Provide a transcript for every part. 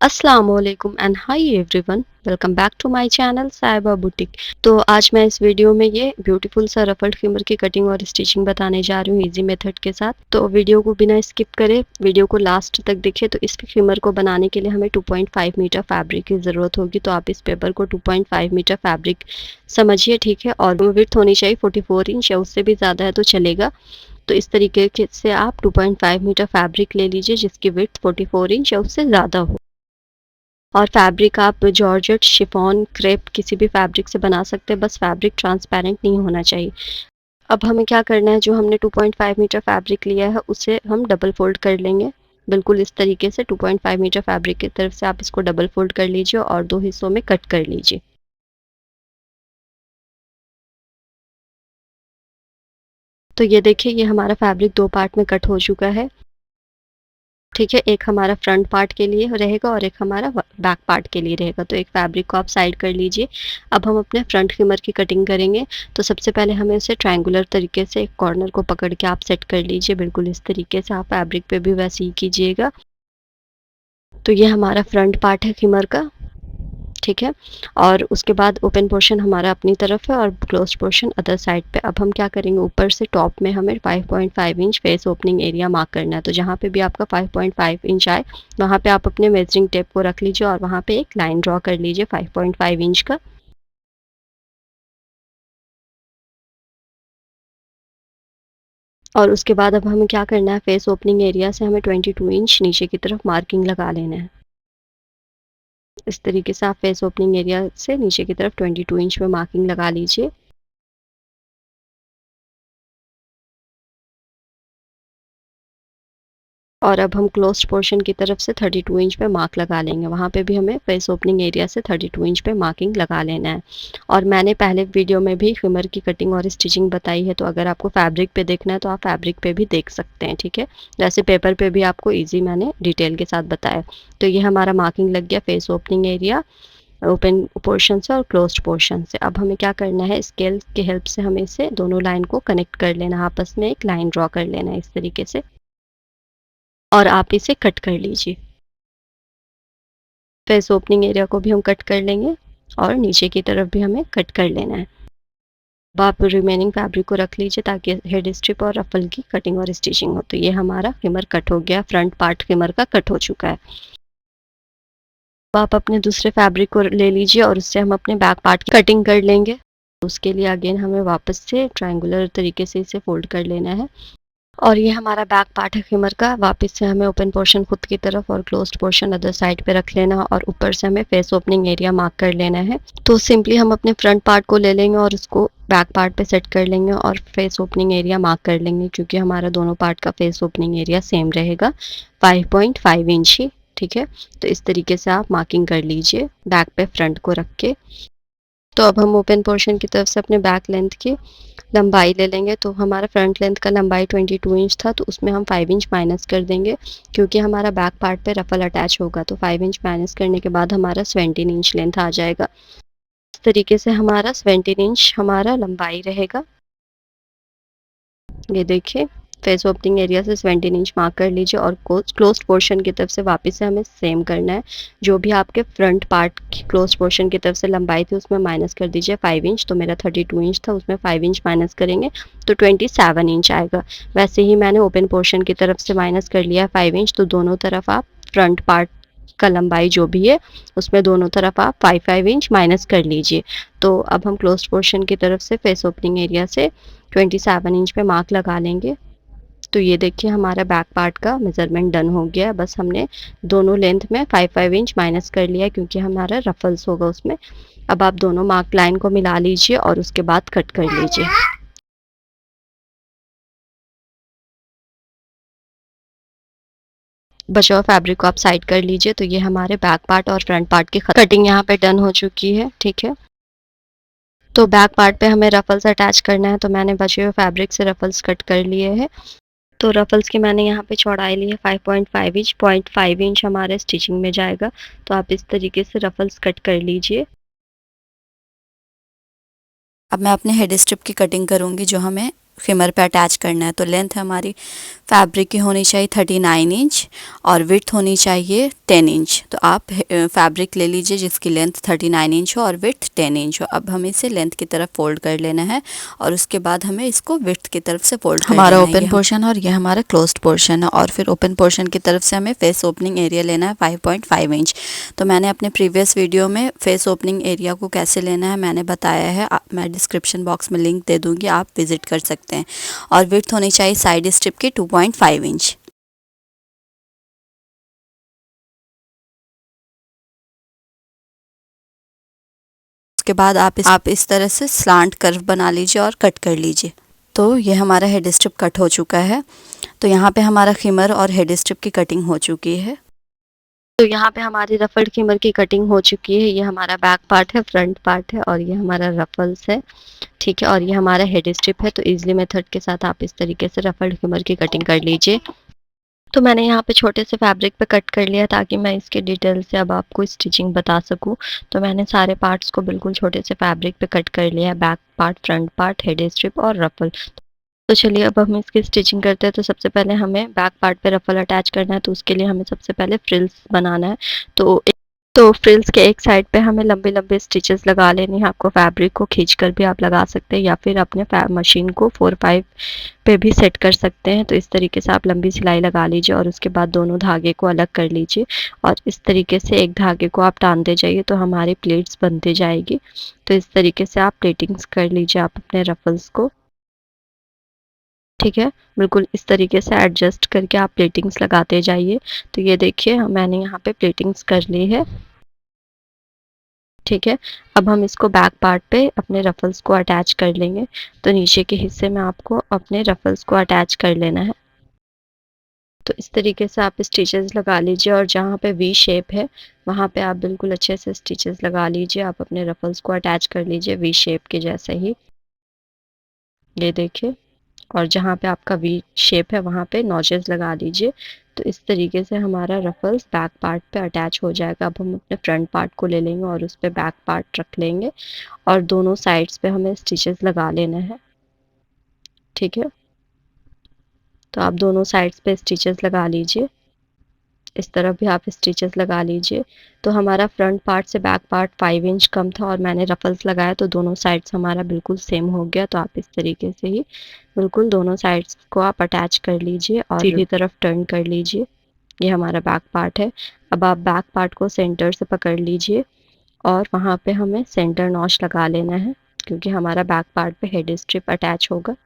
अस्सलामुअलैकुम and hi everyone, welcome back to my channel Sahiba boutique. तो आज मैं इस वीडियो में ये ब्यूटीफुल सा रफल्ड खिमर की कटिंग और स्टिचिंग बताने जा रही हूँ इजी मेथड के साथ। तो वीडियो को बिना स्किप करे वीडियो को लास्ट तक देखिए। तो इस खिमर को बनाने के लिए हमें 2.5 मीटर फैब्रिक की ज़रूरत होगी। तो आप इस पेपर को 2.5 मीटर फैब्रिक समझिए, ठीक है। और विड्थ होनी चाहिए 44 इंच या उससे भी ज़्यादा है तो चलेगा। तो इस तरीके से आप 2.5 मीटर फैब्रिक ले लीजिए जिसकी विड्थ 44 इंच या उससे ज़्यादा हो। और फैब्रिक आप जॉर्जेट, शिफॉन, क्रेप किसी भी फैब्रिक से बना सकते हैं, बस फैब्रिक ट्रांसपेरेंट नहीं होना चाहिए। अब हमें क्या करना है, जो हमने 2.5 मीटर फैब्रिक लिया है उसे हम डबल फोल्ड कर लेंगे। बिल्कुल इस तरीके से 2.5 मीटर फैब्रिक की तरफ से आप इसको डबल फोल्ड कर लीजिए और दो हिस्सों में कट कर लीजिए। तो ये देखिए, ये हमारा फैब्रिक दो पार्ट में कट हो चुका है, ठीक है। एक हमारा फ्रंट पार्ट के लिए रहेगा और एक हमारा बैक पार्ट के लिए रहेगा। तो एक फैब्रिक को आप साइड कर लीजिए। अब हम अपने फ्रंट खिमर की कटिंग करेंगे। तो सबसे पहले हमें इसे ट्रायंगुलर तरीके से एक कॉर्नर को पकड़ के आप सेट कर लीजिए। बिल्कुल इस तरीके से आप फैब्रिक पे भी वैसे ही कीजिएगा। तो ये हमारा फ्रंट पार्ट है खिमर का, ठीक है। और उसके बाद ओपन पोर्शन हमारा अपनी तरफ है और क्लोज पोर्शन अदर साइड पे। अब हम क्या करेंगे, ऊपर से टॉप में हमें 5.5 inch face opening area mark करना है। तो जहाँ पे भी आपका 5.5 इंच आए वहाँ पे आप अपने मेजरिंग टेप को रख लीजिए और वहाँ पे एक लाइन ड्रॉ कर लीजिए 5.5 इंच का। और उसके बाद अब हमें क्या करना है, फेस ओपनिंग एरिया से हमें 22 इंच नीचे की तरफ मार्किंग लगा लेना है। इस तरीके से आप फेस ओपनिंग एरिया से नीचे की तरफ 22 इंच में मार्किंग लगा लीजिए। और अब हम क्लोज्ड पोर्शन की तरफ से 32 इंच पे मार्क लगा लेंगे। वहाँ पे भी हमें फेस ओपनिंग एरिया से 32 इंच पे मार्किंग लगा लेना है। और मैंने पहले वीडियो में भी खिमर की कटिंग और स्टिचिंग बताई है, तो अगर आपको फैब्रिक पे देखना है तो आप फैब्रिक पे भी देख सकते हैं, ठीक है। वैसे पेपर पे भी आपको ईजी मैंने डिटेल के साथ बताया। तो ये हमारा मार्किंग लग गया face opening area, open portion से और क्लोज्ड पोर्शन से। अब हमें क्या करना है, स्केल की हेल्प से हमें इसे दोनों लाइन को कनेक्ट कर लेना, आपस में एक लाइन ड्रॉ कर लेना है इस तरीके से। और आप इसे कट कर लीजिए। फेस ओपनिंग एरिया को भी हम कट कर लेंगे और नीचे की तरफ भी हमें कट कर लेना है। अब आप रिमेनिंग फैब्रिक को रख लीजिए ताकि हेड स्ट्रिप और रफल की कटिंग और स्टिचिंग हो। तो ये हमारा खिमर कट हो गया, फ्रंट पार्ट खिमर का कट हो चुका है। अब आप अपने दूसरे फैब्रिक को ले लीजिए और उससे हम अपने बैक पार्ट की कटिंग कर लेंगे। उसके लिए अगेन हमें वापस से ट्रायंगुलर तरीके से इसे फोल्ड कर लेना है। और ये हमारा बैक पार्ट है खिमर का। वापस से हमें ओपन पोर्शन खुद की तरफ और क्लोज्ड पोर्शन अदर साइड पे रख लेना और ऊपर से हमें फेस ओपनिंग एरिया मार्क कर लेना है। तो सिंपली हम अपने फ्रंट पार्ट को ले लेंगे और उसको बैक पार्ट पे सेट कर लेंगे और फेस ओपनिंग एरिया मार्क कर लेंगे, क्योंकि हमारा दोनों पार्ट का फेस ओपनिंग एरिया सेम रहेगा 5.5 इंच ही, ठीक है। तो इस तरीके से आप मार्किंग कर लीजिए बैक पे फ्रंट को रख के। तो अब हम ओपन पोर्शन की तरफ से अपने बैक लेंथ की लंबाई ले लेंगे। तो हमारा फ्रंट लेंथ का लंबाई 22 इंच था, तो उसमें हम 5 इंच माइनस कर देंगे क्योंकि हमारा बैक पार्ट पे रफल अटैच होगा। तो 5 इंच माइनस करने के बाद हमारा 17 इंच लेंथ आ जाएगा। इस तरीके से हमारा 17 इंच हमारा लंबाई रहेगा। ये देखिए, फेस ओपनिंग एरिया से 17 इंच मार्क कर लीजिए और क्लोज्ड पोर्शन की तरफ से वापस से हमें सेम करना है। जो भी आपके फ्रंट पार्ट की क्लोज्ड पोर्शन की तरफ से लंबाई थी उसमें माइनस कर दीजिए 5 इंच। तो मेरा 32 इंच था, उसमें 5 इंच माइनस करेंगे तो 27 इंच आएगा। वैसे ही मैंने ओपन पोर्शन की तरफ से माइनस कर लिया 5 इंच। तो दोनों तरफ आप फ्रंट पार्ट का लंबाई जो भी है उसमें दोनों तरफ आप 5 इंच माइनस कर लीजिए। तो अब हम क्लोज्ड पोर्शन की तरफ से फेस ओपनिंग एरिया से 27 इंच पे मार्क लगा लेंगे। तो ये देखिए, हमारा बैक पार्ट का मेज़रमेंट डन हो गया है। बस हमने दोनों लेंथ में 5 इंच माइनस कर लिया है क्योंकि हमारा रफल्स होगा उसमें। अब आप दोनों मार्क लाइन को मिला लीजिए और उसके बाद कट कर लीजिए। बचा हुआ फैब्रिक को आप साइड कर लीजिए। तो ये हमारे बैक पार्ट और फ्रंट पार्ट की कटिंग यहाँ पे डन हो चुकी है, ठीक है। तो बैक पार्ट पे हमें रफल्स अटैच करना है, तो मैंने बचे हुए फैब्रिक से रफल्स कट कर लिए हैं। तो रफल्स की मैंने यहाँ पे चौड़ाई ली है 5.5 इंच, 0.5 इंच हमारे स्टिचिंग में जाएगा। तो आप इस तरीके से रफल्स कट कर लीजिए। अब मैं अपने हेड स्ट्रिप की कटिंग करूंगी जो हमें खिमर पे अटैच करना है। तो लेंथ हमारी फैब्रिक की होनी चाहिए 39 इंच और विड्थ होनी चाहिए 10 इंच। तो आप फैब्रिक ले लीजिए जिसकी लेंथ 39 इंच हो और विड्थ 10 इंच हो। अब हमें इसे लेंथ की तरफ फोल्ड कर लेना है और उसके बाद हमें इसको विड्थ की तरफ से फोल्ड कर हमारा लेना है। ओपन पोर्शन और ये हमारा क्लोज्ड पोर्शन है, और फिर ओपन पोर्शन की तरफ से हमें फेस ओपनिंग एरिया लेना है 5.5 इंच। तो मैंने अपने प्रीवियस वीडियो में फेस ओपनिंग एरिया को कैसे लेना है मैंने बताया है, मैं डिस्क्रिप्शन बॉक्स में लिंक दे दूंगी, आप विजिट कर सकते हैं। और विड्थ होनी चाहिए साइड स्ट्रिप की 2.5 इंच। उसके बाद आप इस तरह से स्लांट कर्व बना लीजिए और कट कर लीजिए। तो ये हमारा हेड स्ट्रिप कट हो चुका है। तो यहाँ पे हमारा खिमर और हेड स्ट्रिप की कटिंग हो चुकी है। तो यहाँ पे हमारी रफल्ड खिमर की कटिंग हो चुकी है। ये हमारा बैक पार्ट है, फ्रंट पार्ट है और ये हमारा रफल्स है, ठीक है। और ये हमारा हेड स्ट्रिप है। तो इजली मेथड के साथ आप इस तरीके से रफल्ड खिमर की कटिंग कर लीजिए। तो मैंने यहाँ पे छोटे से फैब्रिक पे कट कर लिया ताकि मैं इसके डिटेल से अब आपको स्टिचिंग बता सकूँ। तो मैंने सारे पार्ट्स को बिल्कुल छोटे से फैब्रिक पे कट कर लिया है, back part, front part, head strip और रफल। तो चलिए अब हम इसकी स्टिचिंग करते हैं। तो सबसे पहले हमें बैक पार्ट पे रफल अटैच करना है, तो उसके लिए हमें सबसे पहले फ्रिल्स बनाना है। तो तो फ्रिल्स के एक साइड पे हमें लंबे लंबे स्टिचेस लगा लेने हैं। आपको फैब्रिक को खींच कर भी आप लगा सकते हैं या फिर अपने मशीन को 4-5 पे भी सेट कर सकते हैं। तो इस तरीके से आप लंबी सिलाई लगा लीजिए और उसके बाद दोनों धागे को अलग कर लीजिए और इस तरीके से एक धागे को आप टानते जाइए तो हमारी प्लेट्स बनते जाएगी। तो इस तरीके से आप प्लेटिंग्स कर लीजिए आप अपने रफल्स को, ठीक है। बिल्कुल इस तरीके से एडजस्ट करके आप प्लेटिंग्स लगाते जाइए। तो ये देखिए मैंने यहाँ पे प्लेटिंग्स कर ली है, ठीक है। अब हम इसको बैक पार्ट पे अपने रफल्स को अटैच कर लेंगे। तो नीचे के हिस्से में आपको अपने रफल्स को अटैच कर लेना है। तो इस तरीके से आप स्टिचेस लगा लीजिए और जहाँ पे वी शेप है वहाँ पे आप बिल्कुल अच्छे से स्टिचेस लगा लीजिए। आप अपने रफल्स को अटैच कर लीजिए वी शेप के जैसे ही, ये देखिए। और जहाँ पे आपका वी शेप है वहाँ पे नॉचेस लगा दीजिए। तो इस तरीके से हमारा रफल्स बैक पार्ट पे अटैच हो जाएगा। अब हम अपने फ्रंट पार्ट को ले लेंगे और उस पर बैक पार्ट रख लेंगे और दोनों साइड्स पे हमें स्टिचेस लगा लेना है, ठीक है। तो आप दोनों साइड्स पे स्टिचेस लगा लीजिए, इस तरफ भी आप स्टिचेस लगा लीजिए। तो हमारा फ्रंट पार्ट से बैक पार्ट 5 इंच कम था और मैंने रफल्स लगाया तो दोनों साइड्स हमारा बिल्कुल सेम हो गया। तो आप इस तरीके से ही बिल्कुल दोनों साइड्स को आप अटैच कर लीजिए और सीधी तरफ टर्न कर लीजिए। ये हमारा बैक पार्ट है। अब आप बैक पार्ट को सेंटर से पकड़ लीजिए और वहाँ पे हमें सेंटर नॉच लगा लेना है क्योंकि हमारा बैक पार्ट पे हेड स्ट्रिप अटैच होगा।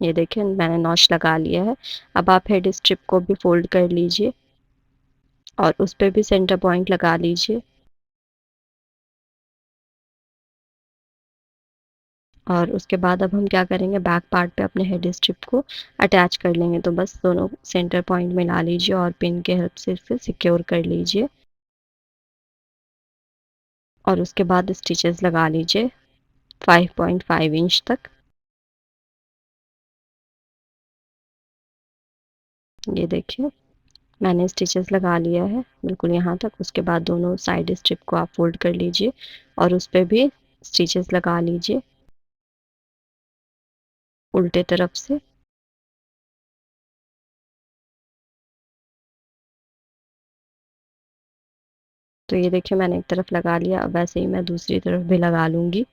ये देखिए मैंने नॉच लगा लिया है। अब आप हेड स्ट्रिप को भी फोल्ड कर लीजिए और उस पे भी सेंटर पॉइंट लगा लीजिए। और उसके बाद अब हम क्या करेंगे, बैक पार्ट पे अपने हेड स्ट्रिप को अटैच कर लेंगे। तो बस दोनों सेंटर पॉइंट मिला लीजिए और पिन के हेल्प से इसे सिक्योर कर लीजिए और उसके बाद स्टिचेस लगा लीजिए 5.5 इंच तक। ये देखिए मैंने स्टिचेस लगा लिया है बिल्कुल यहाँ तक। उसके बाद दोनों साइड स्ट्रिप को आप फोल्ड कर लीजिए और उस पर भी स्टिचेस लगा लीजिए उल्टे तरफ से। तो ये देखिए मैंने एक तरफ लगा लिया, अब वैसे ही मैं दूसरी तरफ भी लगा लूँगी।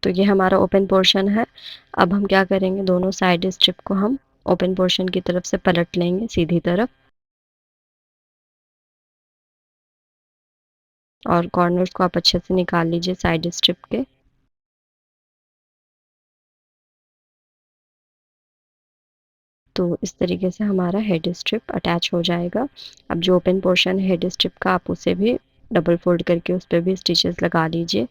तो ये हमारा ओपन पोर्शन है। अब हम क्या करेंगे, दोनों साइड स्ट्रिप को हम ओपन पोर्शन की तरफ से पलट लेंगे सीधी तरफ और कॉर्नर्स को आप अच्छे से निकाल लीजिए साइड स्ट्रिप के। तो इस तरीके से हमारा हेड स्ट्रिप अटैच हो जाएगा। अब जो ओपन पोर्शन है हेड स्ट्रिप का आप उसे भी डबल फोल्ड करके उस पर भी स्टिचेस लगा लीजिए।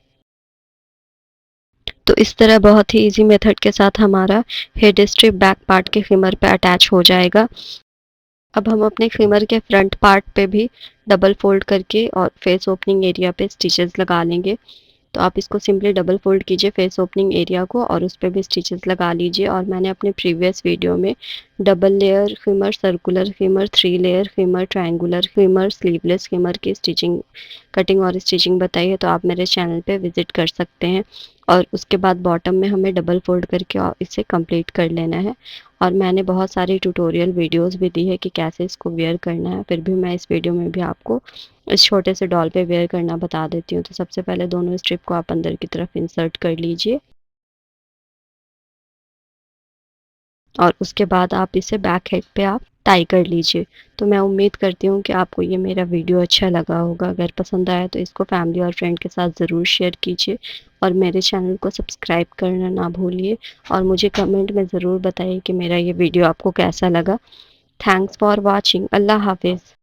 तो इस तरह बहुत ही इजी मेथड के साथ हमारा हेड स्ट्रिप बैक पार्ट के खिमर पे अटैच हो जाएगा। अब हम अपने खिमर के फ्रंट पार्ट पे भी डबल फोल्ड करके और फेस ओपनिंग एरिया पे स्टिचेस लगा लेंगे। तो आप इसको सिंपली डबल फोल्ड कीजिए फेस ओपनिंग एरिया को और उस पे भी स्टिचेस लगा लीजिए। और मैंने अपने प्रीवियस वीडियो में डबल लेयर खिमर, सर्कुलर खिमर, 3 लेयर खिमर, ट्रायंगुलर खिमर, स्लीवलेस खिमर की स्टिचिंग, कटिंग और स्टिचिंग बताई है, तो आप मेरे चैनल पे विज़िट कर सकते हैं। और उसके बाद बॉटम में हमें डबल फोल्ड करके और इसे कंप्लीट कर लेना है। और मैंने बहुत सारी ट्यूटोरियल वीडियोस भी दी है कि कैसे इसको वेयर करना है, फिर भी मैं इस वीडियो में भी आपको इस छोटे से डॉल पे वेयर करना बता देती हूँ। तो सबसे पहले दोनों स्ट्रिप को आप अंदर की तरफ इंसर्ट कर लीजिए और उसके बाद आप इसे बैक हेड पे आप टाई कर लीजिए। तो मैं उम्मीद करती हूँ कि आपको ये मेरा वीडियो अच्छा लगा होगा। अगर पसंद आया तो इसको फैमिली और फ्रेंड के साथ ज़रूर शेयर कीजिए और मेरे चैनल को सब्सक्राइब करना ना भूलिए और मुझे कमेंट में ज़रूर बताइए कि मेरा ये वीडियो आपको कैसा लगा। Thanks for watching. अल्लाह हाफिज़।